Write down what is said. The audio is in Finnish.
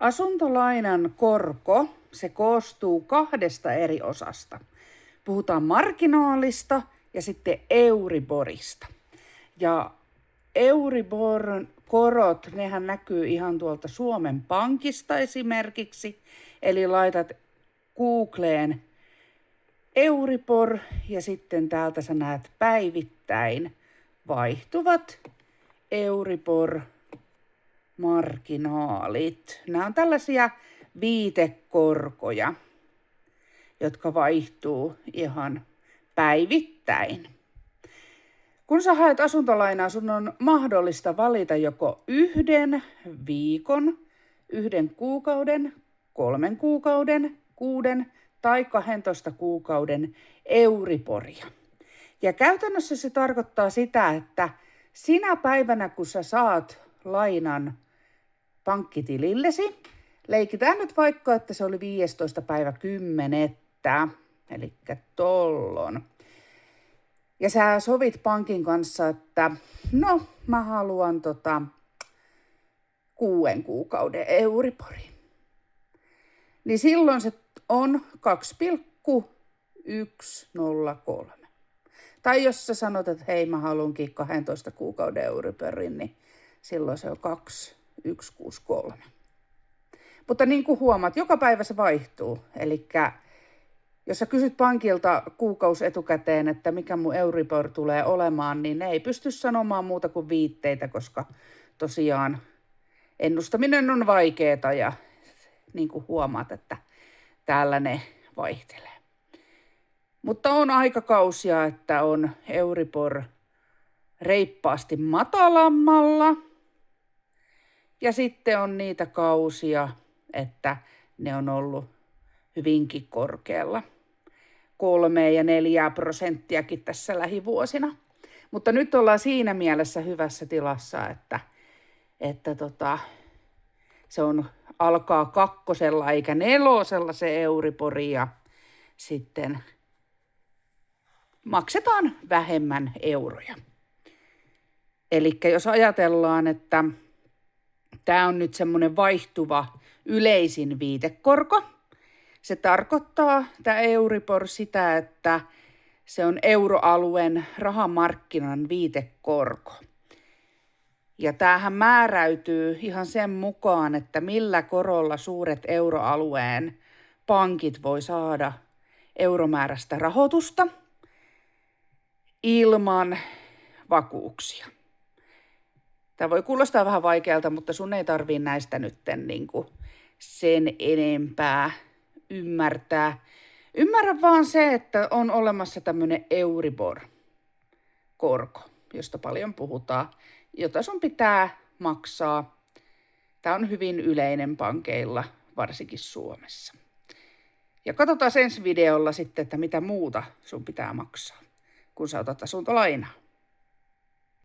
Asuntolainan korko, se koostuu kahdesta eri osasta. Puhutaan marginaalista ja sitten Euriborista. Ja Euriborin korot, nehän näkyy ihan tuolta Suomen Pankista esimerkiksi. Eli laitat Googleen Euribor ja sitten täältä sä näet päivittäin vaihtuvat Euribor-marginaalit. Nämä on tällaisia viitekorkoja, jotka vaihtuu ihan päivittäin. Kun sä haet asuntolainaa, sun on mahdollista valita joko 1 viikon, 1 kuukauden, 3 kuukauden, 6 tai 12 kuukauden Euriboria. Ja käytännössä se tarkoittaa sitä, että sinä päivänä, kun sä saat lainan pankkitilillesi, leikitään nyt vaikka, että se oli 15. päivä 10. Eli tollon. Ja sä sovit pankin kanssa, että mä haluan 6 kuukauden Euriborin. Niin silloin se on 2,103. Tai jos sä sanot, että hei mä haluankin 12 kuukauden Euriborin, niin silloin se on 2,163. Mutta niin kuin huomaat, joka päivä se vaihtuu. Eli jos sä kysyt pankilta kuukausi etukäteen, että mikä mun Euribor tulee olemaan, niin ne ei pysty sanomaan muuta kuin viitteitä, koska tosiaan ennustaminen on vaikeaa ja niin kuin huomaat, että täällä ne vaihtelee. Mutta on aikakausia, että on Euribor reippaasti matalammalla ja sitten on niitä kausia, että ne on ollut hyvinkin korkealla. 3 ja 4% tässä lähivuosina. Mutta nyt ollaan siinä mielessä hyvässä tilassa, että se on alkaa 2 eikä 4 se Euribori ja sitten maksetaan vähemmän euroja. Eli jos ajatellaan, että tämä on nyt semmoinen vaihtuva yleisin viitekorko, se tarkoittaa tämä Euribor sitä, että se on euroalueen rahamarkkinan viitekorko. Ja tämähän määräytyy ihan sen mukaan, että millä korolla suuret euroalueen pankit voi saada euromääräistä rahoitusta ilman vakuuksia. Tämä voi kuulostaa vähän vaikealta, mutta sun ei tarvitse näistä nyt sen enempää ymmärtää. Ymmärrä vaan se, että on olemassa tämmöinen Euribor-korko, josta paljon puhutaan, jota sun pitää maksaa. Tämä on hyvin yleinen pankeilla, varsinkin Suomessa. Ja katsotaan ensi videolla sitten, että mitä muuta sun pitää maksaa, kun sä otat asuntolainaa.